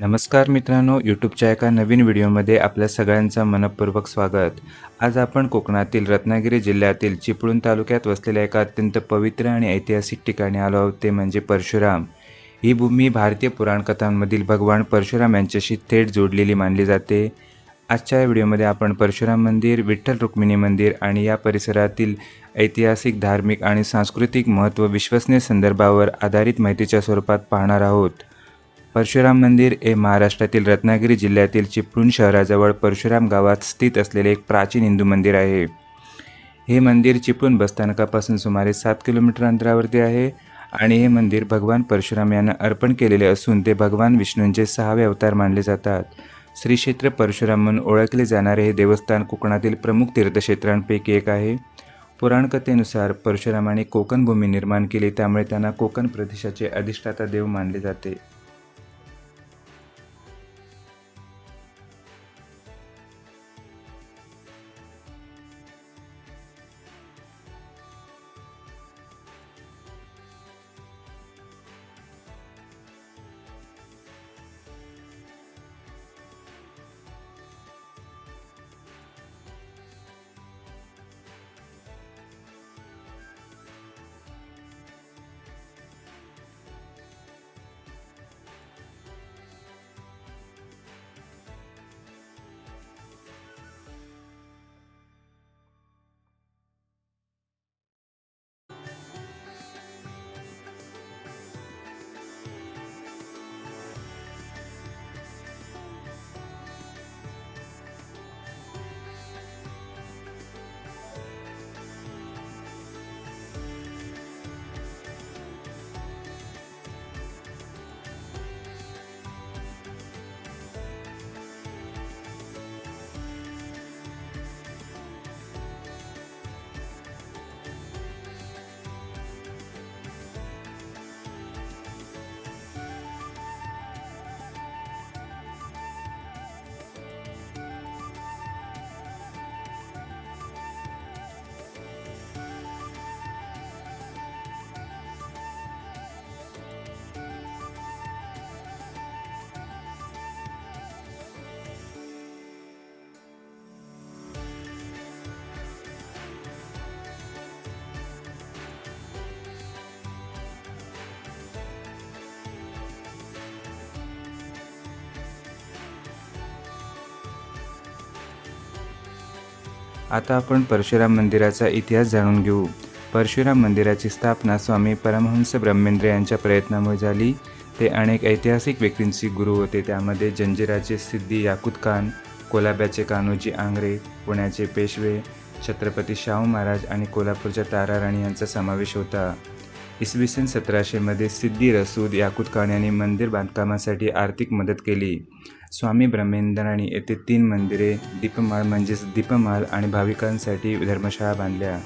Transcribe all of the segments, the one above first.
नमस्कार मित्रांनो, यूट्यूबच्या एका नवीन व्हिडिओमध्ये आपल्या सगळ्यांचं मनःपूर्वक स्वागत. आज आपण कोकणातील रत्नागिरी जिल्ह्यातील चिपळूण तालुक्यात वसलेल्या एका अत्यंत पवित्र आणि ऐतिहासिक ठिकाणी आलो आहोत, ते म्हणजे परशुराम. ही भूमी भारतीय पुराणकथांमधील भगवान परशुराम यांच्याशी थेट जोडलेली मानली जाते. आजच्या या व्हिडिओमध्ये आपण परशुराम मंदिर, विठ्ठल रुक्मिणी मंदिर आणि या परिसरातील ऐतिहासिक, धार्मिक आणि सांस्कृतिक महत्त्व विश्वसनीय संदर्भावर आधारित माहितीच्या स्वरूपात पाहणार आहोत. परशुराम मंदिर हे महाराष्ट्रातील रत्नागिरी जिल्ह्यातील चिपळूण शहराजवळ परशुराम गावात स्थित असलेले एक प्राचीन हिंदू मंदिर आहे. हे मंदिर चिपळूण बसस्थानकापासून सुमारे 7 किलोमीटर अंतरावरती आहे आणि हे मंदिर भगवान परशुराम यांना अर्पण केलेले असून ते भगवान विष्णूंचे 6वे अवतार मानले जातात. श्री क्षेत्र परशुराम म्हणून ओळखले जाणारे हे देवस्थान कोकणातील प्रमुख तीर्थक्षेत्रांपैकी एक आहे. पुराणकथेनुसार परशुरामाने कोकण भूमी निर्माण केली, त्यामुळे त्यांना कोकण प्रदेशाचे अधिष्ठाता देव मानले जाते. आता आपण परशुराम मंदिराचा इतिहास जाणून घेऊ. परशुराम मंदिराची स्थापना स्वामी परमहंस ब्रह्मेंद्र यांच्या प्रयत्नामुळे झाली. ते अनेक ऐतिहासिक व्यक्तींचे गुरु होते. त्यामध्ये जंजिराचे सिद्धी याकुत खान, कोलाब्याचे कान्होजी आंग्रे, पुण्याचे पेशवे छत्रपती शाहू महाराज आणि कोल्हापूरच्या ताराराणी यांचा समावेश होता. इसवी सन 1700 सिद्धी रसूद याकुत खान यांनी मंदिर बांधकामासाठी आर्थिक मदत केली. स्वामी ब्रह्मेंद्रांनी येथे 3 मंदिरे, दीपमाल आणि भाविकांसाठी धर्मशाळा बांधल्या.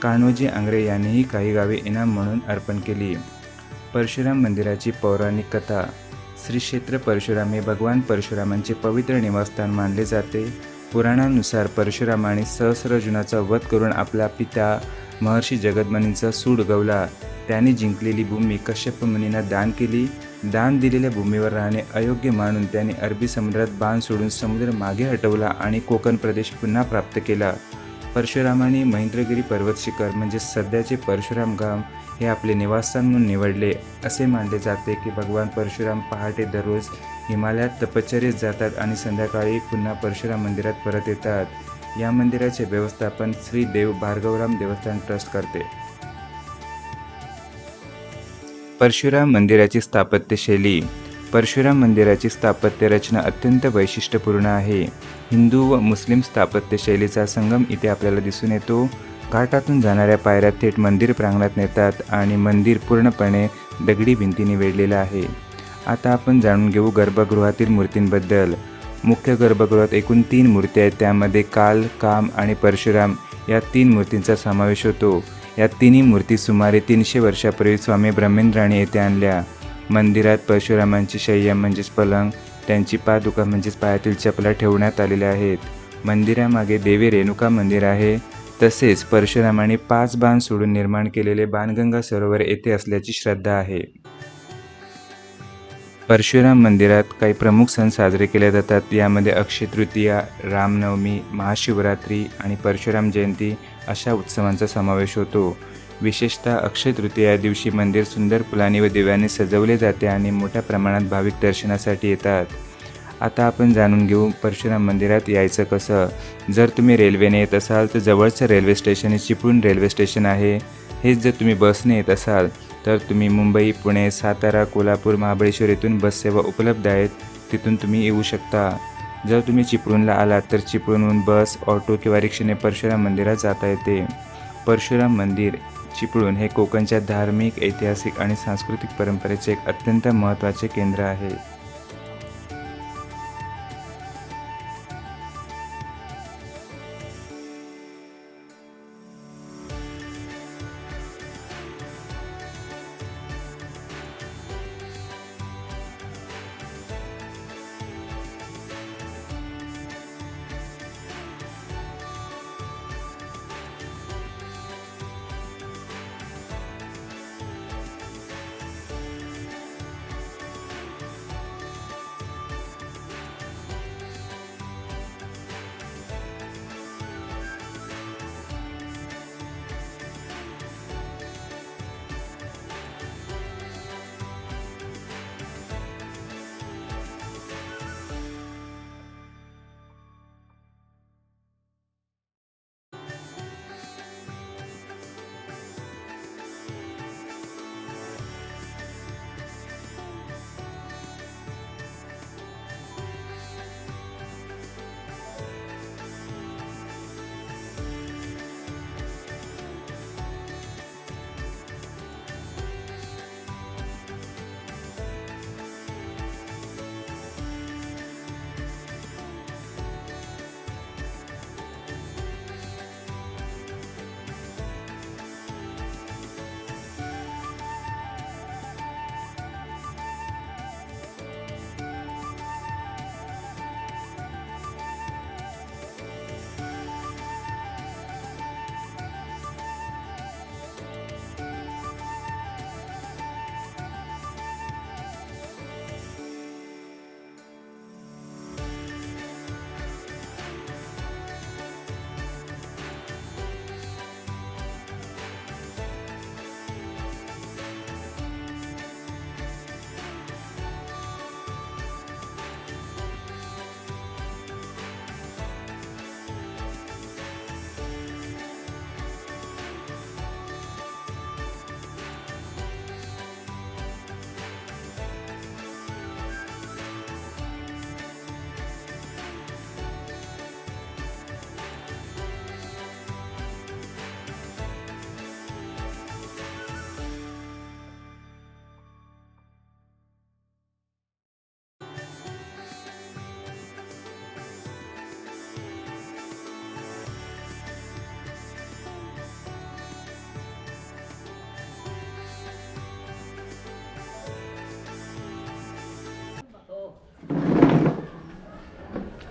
कान्होजी आंग्रे यांनीही काही गावे इनाम म्हणून अर्पण केली. परशुराम मंदिराची पौराणिक कथा. श्री क्षेत्र परशुराम हे भगवान परशुरामांचे पवित्र निवासस्थान मानले जाते. पुराणानुसार परशुरामाने सहस्रार्जुनाचा वध करून आपला पिता महर्षी जगदमुनींचा सूड उगवला. त्यांनी जिंकलेली भूमी कश्यप मुनींना दान केली. दान दिलेल्या भूमीवर राहणे अयोग्य मानून त्यांनी अरबी समुद्रात बाण सोडून समुद्र मागे हटवला आणि कोकण प्रदेश पुन्हा प्राप्त केला. परशुरामाने महेंद्रगिरी पर्वत शिखर म्हणजे सध्याचे परशुराम गाव हे आपले निवासस्थान म्हणून निवडले. असे मानले जाते की भगवान परशुराम पहाटे दररोज हिमालयात तपश्चर्येत जातात आणि संध्याकाळी पुन्हा परशुराम मंदिरात परत येतात. या मंदिराचे व्यवस्थापन श्री देव भार्गवराम देवस्थान ट्रस्ट करते. परशुराम मंदिराची स्थापत्यशैली. परशुराम मंदिराची स्थापत्य रचना अत्यंत वैशिष्ट्यपूर्ण आहे. हिंदू व मुस्लिम स्थापत्यशैलीचा संगम इथे आपल्याला दिसून येतो. घाटातून जाणाऱ्या पायऱ्या थेट मंदिर प्रांगणात नेतात आणि मंदिर पूर्णपणे दगडी भिंतीने वेढलेलं आहे. आता आपण जाणून घेऊ गर्भगृहातील मूर्तींबद्दल. मुख्य गर्भगृहात एकूण 3 मूर्ती आहेत. त्यामध्ये काल, काम आणि परशुराम या 3 मूर्तींचा समावेश होतो. या तिन्ही मूर्ती सुमारे 300 वर्षापूर्वी स्वामी ब्रह्मेंद्रांनी येथे आणल्या. मंदिरात परशुरामांची शय्या म्हणजेच पलंग, त्यांची पादुका म्हणजेच पायातील चपला ठेवण्यात आलेल्या आहेत. मंदिरामागे देवी रेणुका मंदिर आहे. तसेच परशुरामाने 5 बाण सोडून निर्माण केलेले बाणगंगा सरोवर येथे असल्याची श्रद्धा आहे. परशुराम मंदिरात काही प्रमुख सण साजरे केले जातात. यामध्ये अक्षय तृतीया, रामनवमी, महाशिवरात्री आणि परशुराम जयंती अशा उत्सवांचा समावेश होतो. विशेषतः अक्षय तृतीया दिवशी मंदिर सुंदर फुलांनी व दिव्यांनी सजवले जाते आणि मोठ्या प्रमाणात भाविक दर्शनासाठी येतात. आता आपण जाणून घेऊ परशुराम मंदिरात यायचं कसं. जर तुम्ही रेल्वेने येत असाल तर जवळचं रेल्वे स्टेशन हे चिपळूण रेल्वे स्टेशन आहे. हेच जर तुम्ही बसने येत असाल तर तुम्ही मुंबई, पुणे, सातारा, कोल्हापूर, महाबळेश्वर येथून बससेवा उपलब्ध आहेत. तिथून तुम्ही येऊ शकता. जर तुम्ही चिपळूणला आलात तर चिपळूणहून बस, ऑटो किंवा रिक्षेने परशुराम मंदिरात जाता येते. परशुराम मंदिर चिपळूण हे कोकणच्या धार्मिक, ऐतिहासिक आणि सांस्कृतिक परंपरेचे एक अत्यंत महत्त्वाचे केंद्र आहे.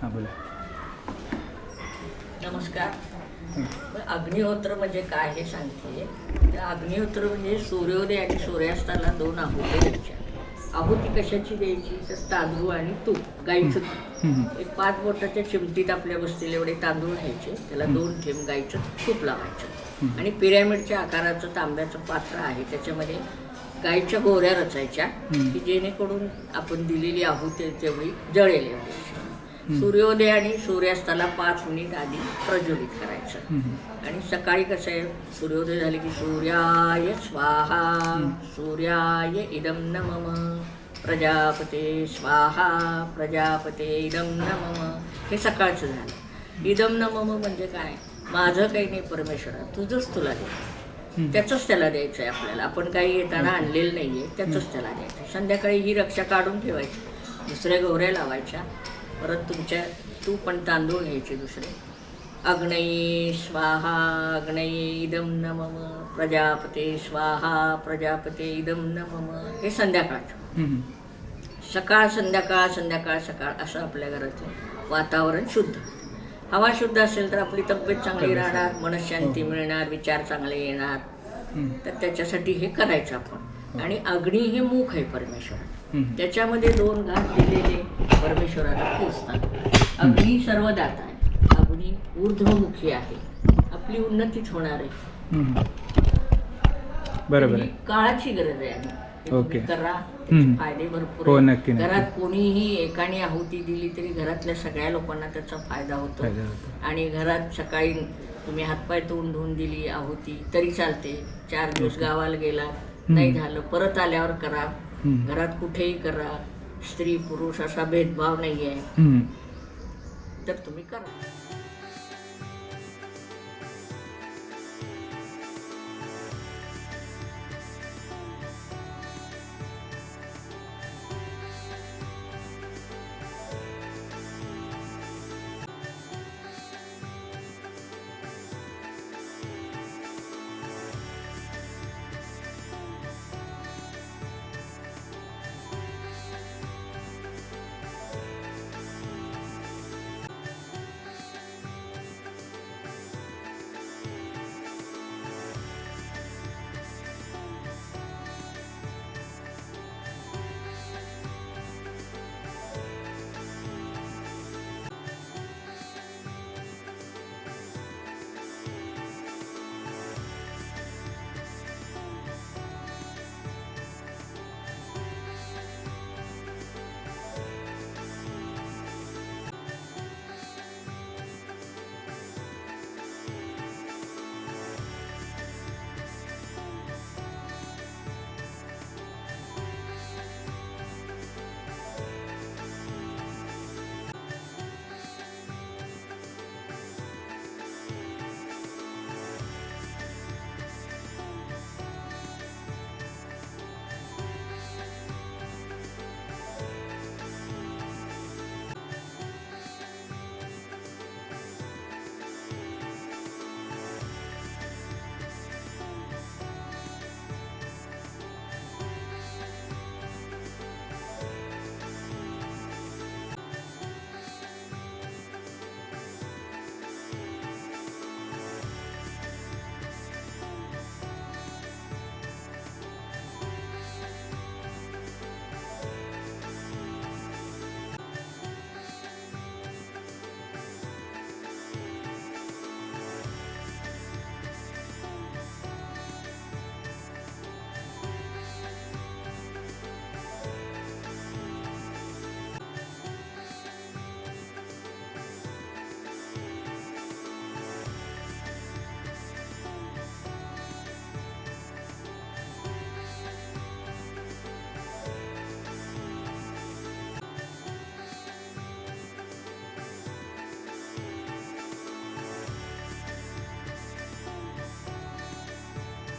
हां बोला. नमस्कार. अग्निहोत्र म्हणजे काय हे सांगते. त्या अग्निहोत्र म्हणजे सूर्योदय आणि सूर्यास्ताला 2 आहुती द्यायच्या. आहुती कशाची द्यायची तर तांदूळ आणि तूप, गाईचं तूप. एक 5 बोटाच्या चिमटीत आपल्या बसतील एवढे तांदूळ घ्यायचे, त्याला 2 थेंब गाईचं तूप लावायचं आणि पिरॅमिडच्या आकाराचं तांब्याचं पात्र आहे, त्याच्यामध्ये गाईच्या गोऱ्या रचायच्या की जेणेकरून आपण दिलेली आहुती तेवढी जळेल एवढी. सूर्योदय आणि सूर्यास्ताला 5 मिनिट आधी प्रज्वलित करायचं. आणि सकाळी कसं आहे, सूर्योदय झाले की सूर्याय स्वाहा, सूर्याय इदं नमः, प्रजापते स्वाहा, प्रजापते इदं नमः. हे सकाळचं झालं. इदं नमः म्हणजे काय, माझं काही नाही परमेश्वरा, तुझंच तुला दे. त्याचंच त्याला द्यायचं आहे आपल्याला. आपण काही येताना आणलेलं नाही आहे, त्याचंच त्याला द्यायचं. संध्याकाळी ही रक्षा काढून ठेवायची, दुसऱ्या गौऱ्या लावायच्या. परत तुमच्या तूप पण तांदूळ घ्यायचे दुसरे. अग्नये स्वाहा, अग्नये इदं नमः, प्रजापते स्वाहा, प्रजापते इदं नमः. हे संध्याकाळचं. सकाळ संध्याकाळ, संध्याकाळ सकाळ असं आपल्या घरातलं वातावरण शुद्ध. हवा शुद्ध असेल तर आपली तब्येत चांगली राहणार, मनशांती मिळणार, विचार चांगले येणार. तर त्याच्यासाठी हे करायचं आपण. आणि अग्नी हे मुख आहे परमेश्वरात. त्याच्यामध्ये 2 घास दिलेले परमेश्वराला पोचतात. अग्नी सर्वदाता आहे, अग्नी ऊर्ध्वमुखी आहे, आपली उन्नतीच होणार आहे. बरोबर ही आहे. काळाची गरज आहे. ते ओके. तुम्ही करा, त्याचे फायदे भरपूर हो, आहेत. नक्की, नक्की. घरात कोणीही एकाने आहुती दिली तरी घरातल्या सगळ्या लोकांना त्याचा फायदा होतो. फायदा होतो. आणि घरात सकाळी तुम्ही हातपाय तोंड धुवून दिली आहुती तरी चालते. 4 दिवस गावाला गेला नाही झालं, परत आल्यावर करा. घरात कुठेही करा, स्त्री पुरुष असा भेदभाव नाही आहे, तर तुम्ही करा.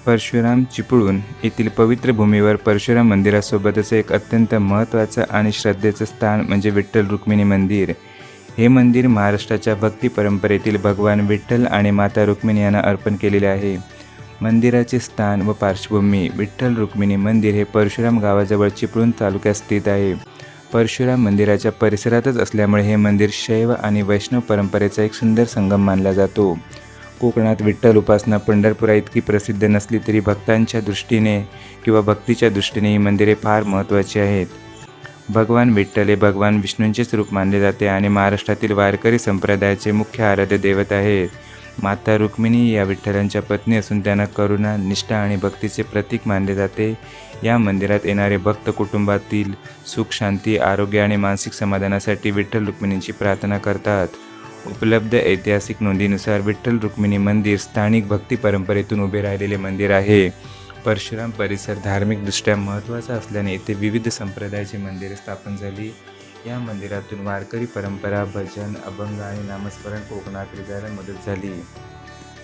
परशुराम चिपळूण येथील पवित्र भूमीवर परशुराम मंदिरासोबतच एक अत्यंत महत्त्वाचं आणि श्रद्धेचं स्थान म्हणजे विठ्ठल रुक्मिणी मंदिर. हे मंदिर महाराष्ट्राच्या भक्ती परंपरेतील भगवान विठ्ठल आणि माता रुक्मिणी यांना अर्पण केलेले आहे. मंदिराचे स्थान व पार्श्वभूमी विठ्ठल रुक्मिणी मंदिर हे परशुराम गावाजवळ चिपळूण तालुक्यात स्थित आहे. परशुराम मंदिराच्या परिसरातच असल्यामुळे हे मंदिर शैव आणि वैष्णव परंपरेचा एक सुंदर संगम मानला जातो. कोकणात विठ्ठल उपासना पंढरपुरा इतकी प्रसिद्ध नसली तरी भक्तांच्या दृष्टीने किंवा भक्तीच्या दृष्टीने ही मंदिरे फार महत्त्वाची आहेत. भगवान विठ्ठल हे भगवान विष्णूंचेच रूप मानले जाते आणि महाराष्ट्रातील वारकरी संप्रदायाचे मुख्य आराध्य दैवत आहेत. माता रुक्मिणी या विठ्ठलांच्या पत्नी असून त्यांना करुणा, निष्ठा आणि भक्तीचे प्रतीक मानले जाते. या मंदिरात येणारे भक्त कुटुंबातील सुख, शांती, आरोग्य आणि मानसिक समाधानासाठी विठ्ठल रुक्मिणींची प्रार्थना करतात. उपलब्ध ऐतिहासिक नोंदीनुसार विठ्ठल रुक्मिणी मंदिर स्थानिक भक्ती परंपरेतून उभे राहिलेले मंदिर आहे. परशुराम परिसर धार्मिकदृष्ट्या महत्त्वाचा असल्याने येथे विविध संप्रदायाची मंदिरे स्थापन झाली. या मंदिरातून वारकरी परंपरा, भजन, अभंग आणि नामस्मरण कोकणात रुजायला मदत झाली.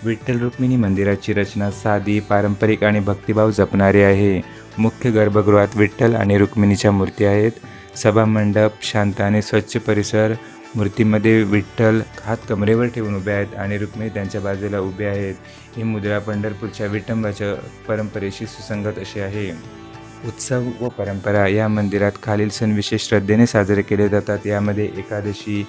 विठ्ठल रुक्मिणी मंदिराची रचना साधी, पारंपरिक आणि भक्तिभाव जपणारी आहे. मुख्य गर्भगृहात विठ्ठल आणि रुक्मिणीच्या मूर्ती आहेत. सभामंडप शांत आणि स्वच्छ परिसर. मूर्तीमध्ये विठ्ठल हात कमरेवर ठेवून उभे आहेत आणि रुक्मिणी त्यांच्या बाजूला उभे आहेत. ही मुद्रा पंढरपूरच्या विठंबाच्या परंपरेशी सुसंगत अशी आहे. उत्सव व परंपरा. या मंदिरात खालील सण विशेष श्रद्धेने साजरे केले जातात. यामध्ये एकादशी,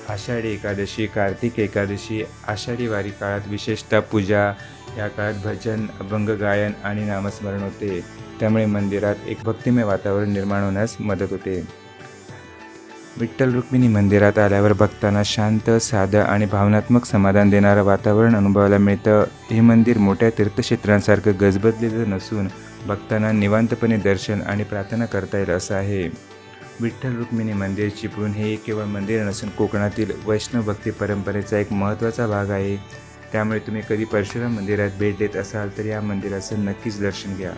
आषाढी एकादशी, कार्तिक एकादशी, आषाढी वारी काळात विशेषतः पूजा, या काळात भजन, अभंग गायन आणि नामस्मरण होते. त्यामुळे मंदिरात एक भक्तिमय वातावरण निर्माण होण्यास मदत होते. विठ्ठल रुक्मिणी मंदिरात आल्यावर भक्तांना शांत, साधं आणि भावनात्मक समाधान देणारं वातावरण अनुभवायला मिळतं. हे मंदिर मोठ्या तीर्थक्षेत्रांसारखं गजबजलेलं नसून भक्तांना निवांतपणे दर्शन आणि प्रार्थना करता येईल असं आहे. विठ्ठल रुक्मिणी मंदिर चिपळूण हे केवळ मंदिर नसून कोकणातील वैष्णव भक्ती परंपरेचा एक महत्त्वाचा भाग आहे. त्यामुळे तुम्ही कधी परशुराम मंदिरात भेट देत असाल तर या मंदिराचं नक्कीच दर्शन घ्या.